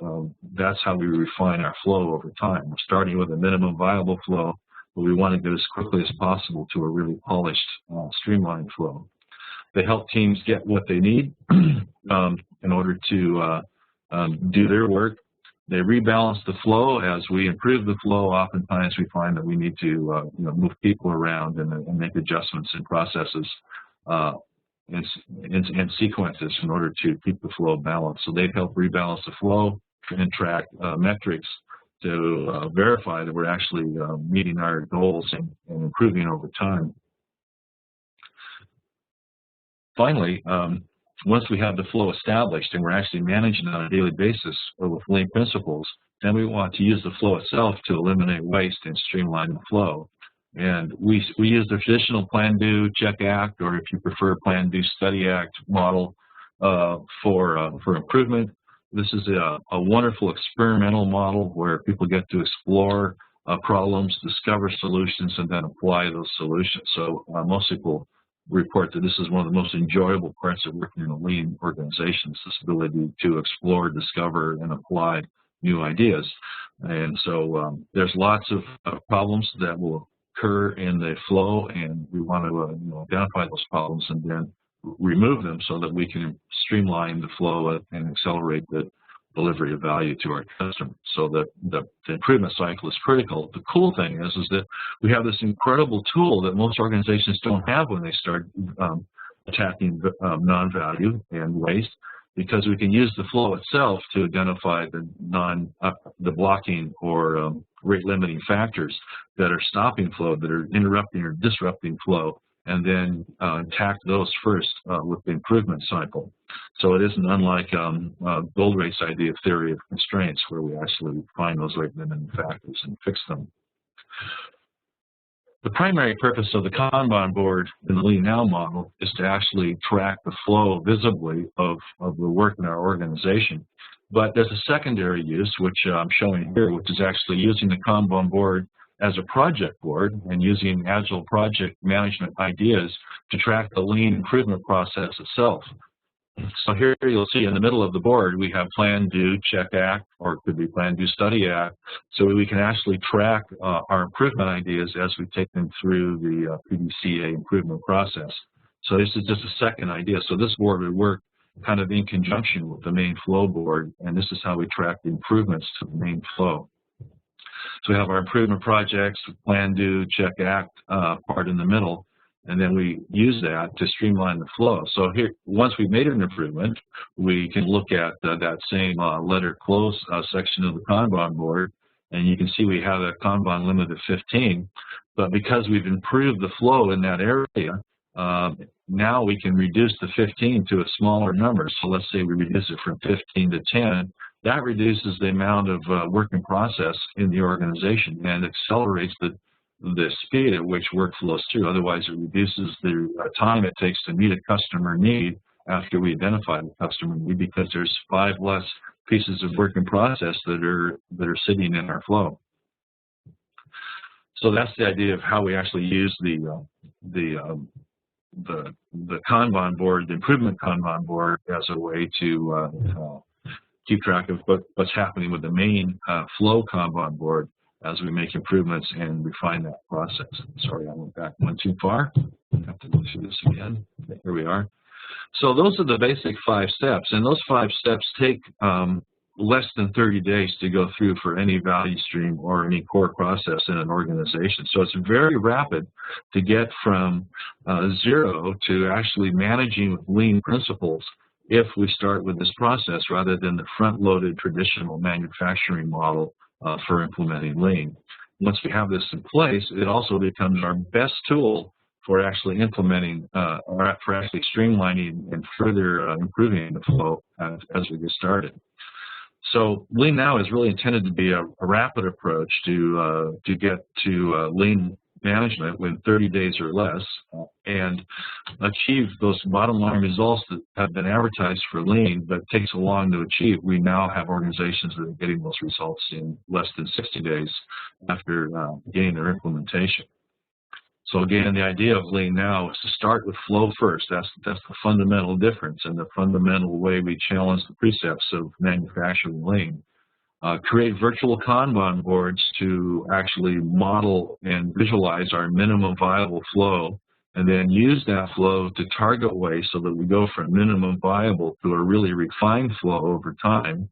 that's how we refine our flow over time. We're starting with a minimum viable flow, but we want to get as quickly as possible to a really polished, streamlined flow. They help teams get what they need in order to do their work. They rebalance the flow. As we improve the flow, oftentimes we find that we need to move people around and make adjustments in processes and sequences in order to keep the flow balanced. So they help rebalance the flow and track metrics to verify that we're actually meeting our goals and improving over time. Finally, once we have the flow established and we're actually managing on a daily basis with lean principles, then we want to use the flow itself to eliminate waste and streamline the flow. And we use the traditional plan, do, check, act, or if you prefer plan, do, study, act model for improvement. This is a wonderful experimental model where people get to explore problems, discover solutions, and then apply those solutions. So most people report that this is one of the most enjoyable parts of working in a lean organization, is this ability to explore, discover, and apply new ideas. And so there's lots of problems that will occur in the flow, and we want to identify those problems and then remove them so that we can streamline the flow and accelerate the delivery of value to our customers. So that the improvement cycle is critical. The cool thing is that we have this incredible tool that most organizations don't have when they start attacking non-value and waste, because we can use the flow itself to identify the blocking or rate limiting factors that are stopping flow, that are interrupting or disrupting flow, and then attack those first with the improvement cycle. So it isn't unlike Goldrate's idea of theory of constraints, where we actually find those rate limiting factors and fix them. The primary purpose of the Kanban board in the LeanNow model is to actually track the flow visibly of the work in our organization. But there's a secondary use, which I'm showing here, which is actually using the Kanban board as a project board and using agile project management ideas to track the lean improvement process itself. So here you'll see in the middle of the board, we have plan, do, check, act, or it could be plan, do, study, act, so we can actually track our improvement ideas as we take them through the PDCA improvement process. So this is just a second idea. So this board would work kind of in conjunction with the main flow board, and this is how we track the improvements to the main flow. So we have our improvement projects, plan, do, check, act part in the middle, and then we use that to streamline the flow. So here, once we've made an improvement, we can look at that same letter close section of the Kanban board, and you can see we have a Kanban limit of 15, but because we've improved the flow in that area, now we can reduce the 15 to a smaller number. So let's say we reduce it from 15 to 10. That reduces the amount of work in process in the organization and accelerates the speed at which work flows through. Otherwise, it reduces the time it takes to meet a customer need after we identify the customer need, because there's 5 less pieces of work in process that are sitting in our flow. So that's the idea of how we actually use the Kanban board, the improvement Kanban board, as a way to keep track of what's happening with the main flow Kanban board as we make improvements and refine that process. Sorry, I went back one too far. I have to go through this again. Okay, here we are. So those are the basic 5 steps, and those 5 steps take less than 30 days to go through for any value stream or any core process in an organization. So it's very rapid to get from 0 to actually managing with lean principles if we start with this process rather than the front-loaded traditional manufacturing model for implementing lean. Once we have this in place, it also becomes our best tool for actually implementing or for actually streamlining and further improving the flow as we get started. So LeanNow is really intended to be a rapid approach to get to lean management within 30 days or less and achieve those bottom line results that have been advertised for lean, but it takes so long to achieve. We now have organizations that are getting those results in less than 60 days after getting their implementation. So again, the idea of LeanNow is to start with flow first. That's the fundamental difference and the fundamental way we challenge the precepts of manufacturing lean. Create virtual Kanban boards to actually model and visualize our minimum viable flow, and then use that flow to target waste so that we go from minimum viable to a really refined flow over time.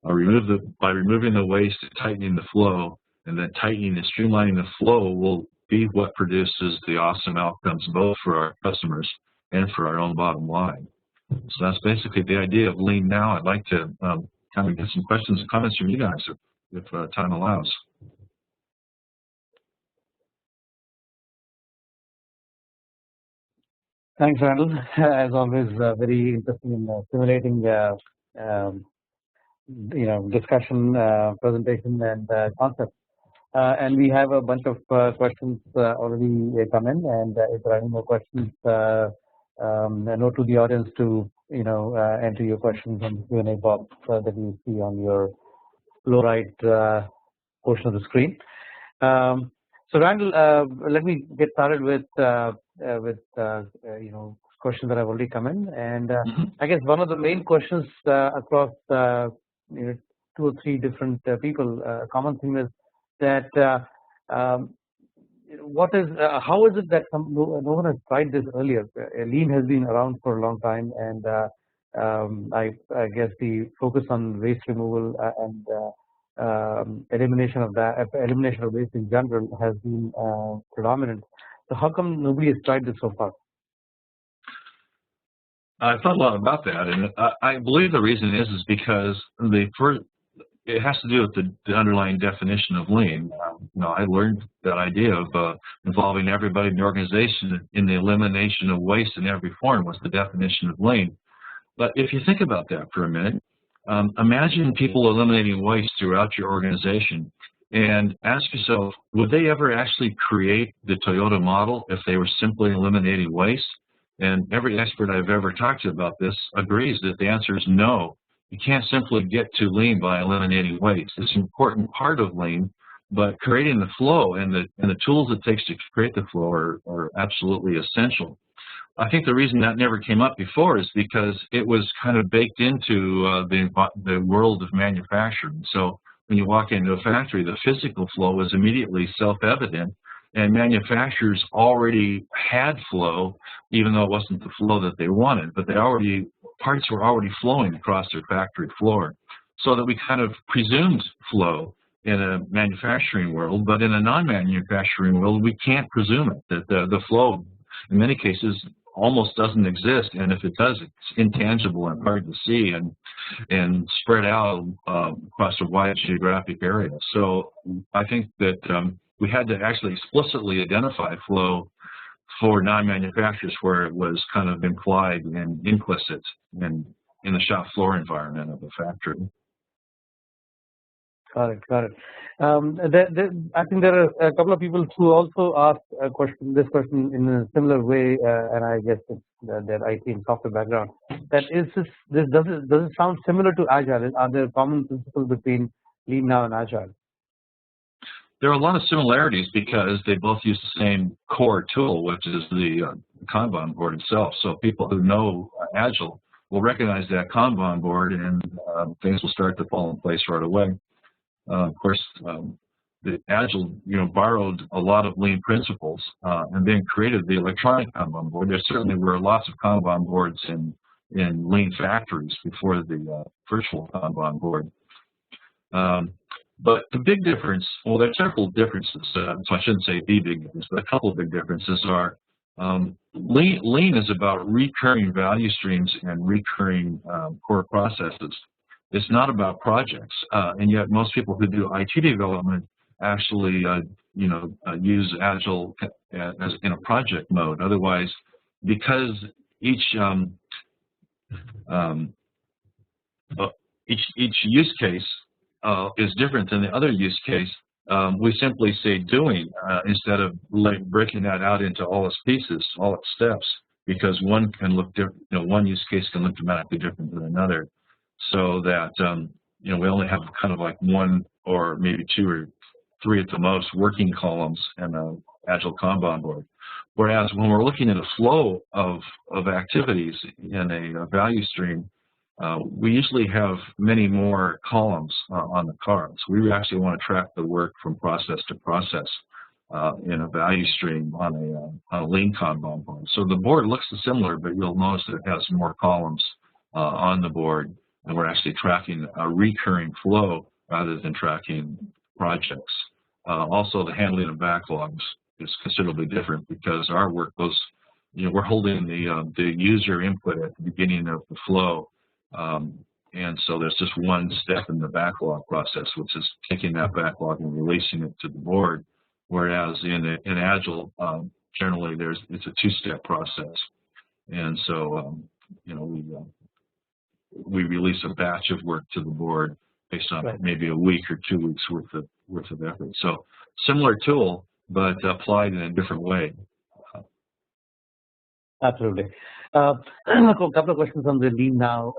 By removing the waste and tightening the flow, and then tightening and streamlining the flow will be what produces the awesome outcomes both for our customers and for our own bottom line. So that's basically the idea of LeanNow. I'd like to kind of get some questions and comments from you guys if time allows. Thanks, Randall. As always, very interesting in simulating discussion, presentation, and concept. And we have a bunch of questions already come in. And if there are any more questions, note to the audience to enter your questions in the Q&A box that you see on your lower right portion of the screen. So Randall, let me get started with questions that have already come in, and I guess one of the main questions across 2 or 3 different people, common theme is that what is how is it that no one has tried this earlier? Lean has been around for a long time, and I guess the focus on waste removal and elimination of waste in general has been predominant. So how come nobody has tried this so far? I thought a lot about that, and I believe the reason is because it has to do with the underlying definition of lean. I learned that idea of involving everybody in the organization in the elimination of waste in every form was the definition of lean. But if you think about that for a minute, imagine people eliminating waste throughout your organization, and ask yourself, would they ever actually create the Toyota model if they were simply eliminating waste? And every expert I've ever talked to about this agrees that the answer is no. You can't simply get to lean by eliminating waste. It's an important part of lean, but creating the flow and the tools it takes to create the flow are absolutely essential. I think the reason that never came up before is because it was kind of baked into the world of manufacturing. So when you walk into a factory, the physical flow is immediately self-evident, and manufacturers already had flow, even though it wasn't the flow that they wanted, but parts were already flowing across their factory floor, so that we kind of presumed flow in a manufacturing world, but in a non-manufacturing world, we can't presume it, that the flow, in many cases, almost doesn't exist, and if it does, it's intangible and hard to see and spread out across a wide geographic area. So I think that we had to actually explicitly identify flow for non-manufacturers where it was kind of implied and implicit in the shop floor environment of the factory. Got it. I think there are a couple of people who also asked this question in a similar way, and I guess it's their IT and software background. That is, does it sound similar to Agile? Are there common principles between LeanNow and Agile? There are a lot of similarities because they both use the same core tool, which is the Kanban board itself. So people who know Agile will recognize that Kanban board, and things will start to fall in place right away. Of course, the Agile, borrowed a lot of lean principles and then created the electronic Kanban board. There certainly were lots of Kanban boards in lean factories before the virtual Kanban board. But the big difference, well, there are several differences, so I shouldn't say the big difference, but a couple of big differences are lean is about recurring value streams and recurring core processes. It's not about projects, and yet most people who do IT development actually, use Agile as in a project mode. Otherwise, because each use case is different than the other use case, we simply say doing instead of breaking that out into all its pieces, all its steps, because one can look different. One use case can look dramatically different than another. So that we only have kind of like 1 or maybe 2 or 3 at the most working columns in an Agile Kanban board. Whereas when we're looking at a flow of activities in a value stream, we usually have many more columns on the cards. We actually want to track the work from process to process in a value stream on a lean Kanban board. So the board looks similar, but you'll notice that it has more columns on the board. And we're actually tracking a recurring flow rather than tracking projects. Also, the handling of backlogs is considerably different because our work goes, we're holding the user input at the beginning of the flow. And so there's just one step in the backlog process, which is taking that backlog and releasing it to the board. Whereas in Agile, generally it's a 2-step process. And so, we release a batch of work to the board based on maybe a week or 2 weeks worth of effort. So similar tool, but applied in a different way. Absolutely. A couple of questions on the LeanNow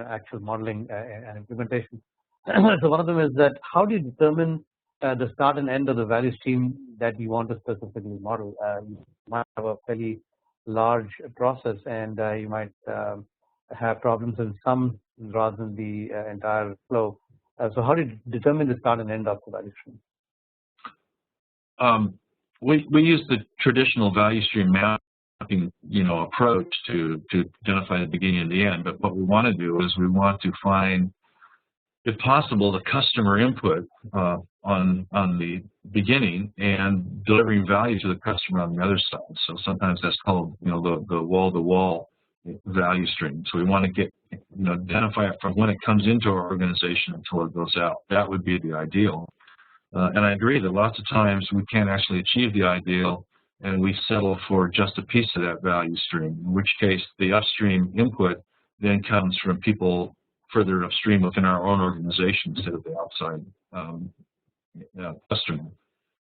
actual modeling and implementation. So one of them is that how do you determine the start and end of the value stream that you want to specifically model? You might have a fairly large process, and you might have problems in some rather than the entire flow. So how do you determine the start and end of the value stream? We use the traditional value stream mapping, approach to identify the beginning and the end. But what we want to do is we want to find, if possible, the customer input on the beginning and delivering value to the customer on the other side. So sometimes that's called, the wall-to-wall value stream. So we want to get, identify it from when it comes into our organization until it goes out. That would be the ideal. And I agree that lots of times we can't actually achieve the ideal, and we settle for just a piece of that value stream, in which case the upstream input then comes from people further upstream within our own organization instead of the outside customer.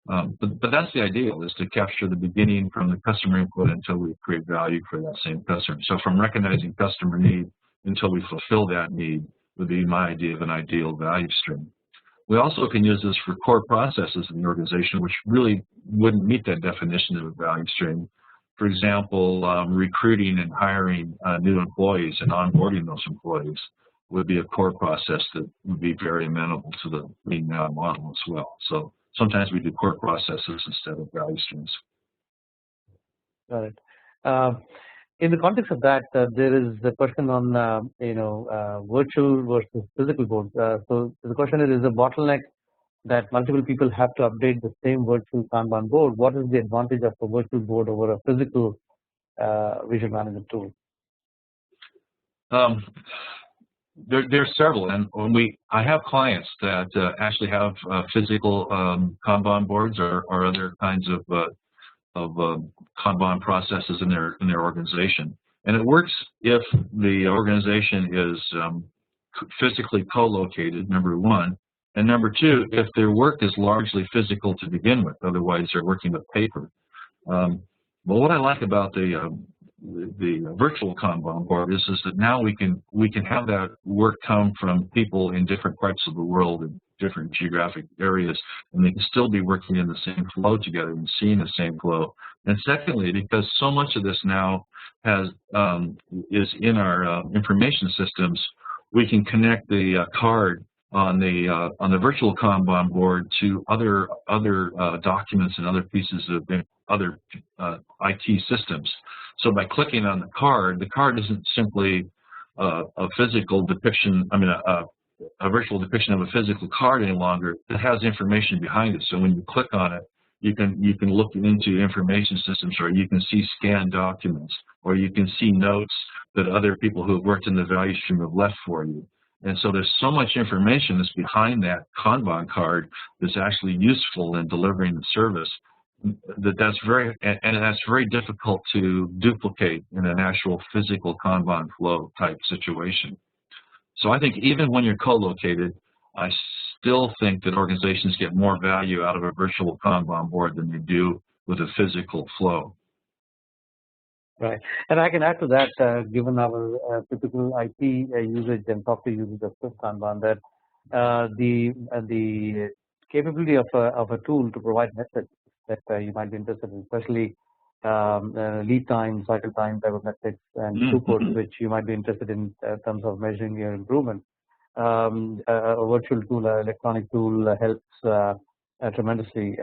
But that's the ideal, is to capture the beginning from the customer input until we create value for that same customer. So from recognizing customer need until we fulfill that need would be my idea of an ideal value stream. We also can use this for core processes in the organization, which really wouldn't meet that definition of a value stream. For example, recruiting and hiring new employees and onboarding those employees would be a core process that would be very amenable to the LeanNow model as well. So sometimes we do core processes instead of value streams. Got it. In the context of that, there is a question on virtual versus physical boards. So the question is a bottleneck that multiple people have to update the same virtual Kanban board. What is the advantage of a virtual board over a physical visual management tool? There are several, and I have clients that actually have physical Kanban boards or other kinds of Kanban processes in their organization, and it works if the organization is physically co-located, number one, and number two, if their work is largely physical to begin with. Otherwise, they're working with paper. But what I like about the virtual Kanban board is that now we can have that work come from people in different parts of the world in different geographic areas, and they can still be working in the same flow together and seeing the same flow. And secondly, because so much of this now is in our information systems, we can connect the card on the virtual Kanban board to other documents and other pieces of other IT systems. So by clicking on the card isn't simply a physical depiction. A virtual depiction of a physical card any longer. It has information behind it. So when you click on it, you can look into information systems, or you can see scanned documents, or you can see notes that other people who have worked in the value stream have left for you. And so there's so much information that's behind that Kanban card that's actually useful in delivering the service. That's very difficult to duplicate in an actual physical Kanban flow type situation. So I think even when you're co-located, I still think that organizations get more value out of a virtual Kanban board than they do with a physical flow. Right, and I can add to that, given our typical IT usage and software usage of Swift Kanban, that the capability of a tool to provide metrics that you might be interested in, especially lead time, cycle time type of metrics, and throughput, which you might be interested in terms of measuring your improvement. A virtual tool, an electronic tool helps tremendously,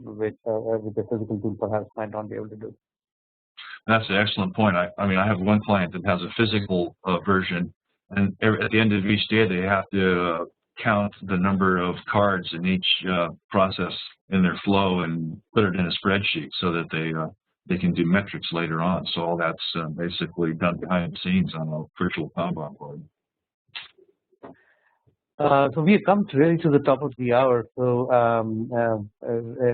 which a physical tool perhaps might not be able to do. That's an excellent point. I have one client that has a physical version, and at the end of each day they have to count the number of cards in each process in their flow and put it in a spreadsheet so that they can do metrics later on. So all that's basically done behind the scenes on a virtual Kanban board. So we have come really to the top of the hour, so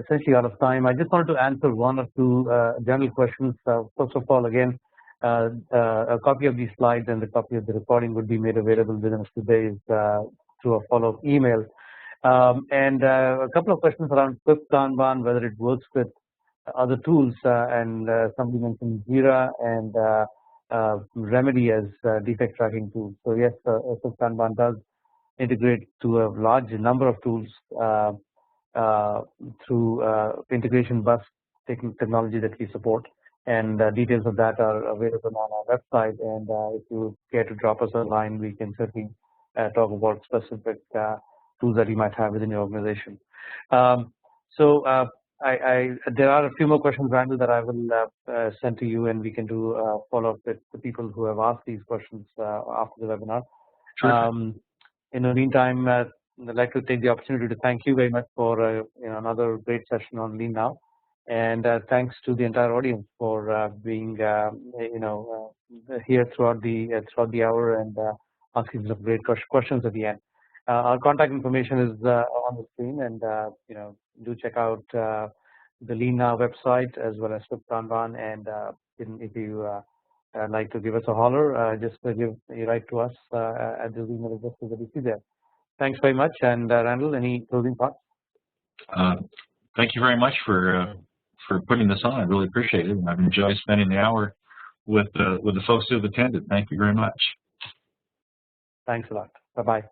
essentially out of time. I just wanted to answer one or two general questions. First of all, again, A copy of these slides and the copy of the recording would be made available within a few days through a follow-up email. And a couple of questions around Swift Kanban, whether it works with other tools, and somebody mentioned Jira and Remedy as defect tracking tools. So yes, Swift Kanban does integrate to a large number of tools through integration bus technology that we support, and details of that are available on our website. And if you care to drop us a line, we can certainly talk about specific tools that you might have within your organization. So there are a few more questions, Randall, that I will send to you, and we can do follow up with the people who have asked these questions after the webinar. Sure. In the meantime, I'd like to take the opportunity to thank you very much for another great session on LeanNow, and thanks to the entire audience for being here throughout the hour and asking some great questions at the end. Our contact information is on the screen, and do check out the LeanNow website as well as Swift Kanban. And if you like to give us a holler, just write to us at the email address that you see there. Thanks very much. And Randall, any closing thoughts? Thank you very much for putting this on. I really appreciate it, and I've enjoyed spending the hour with the folks who have attended. Thank you very much. Thanks a lot. Bye-bye.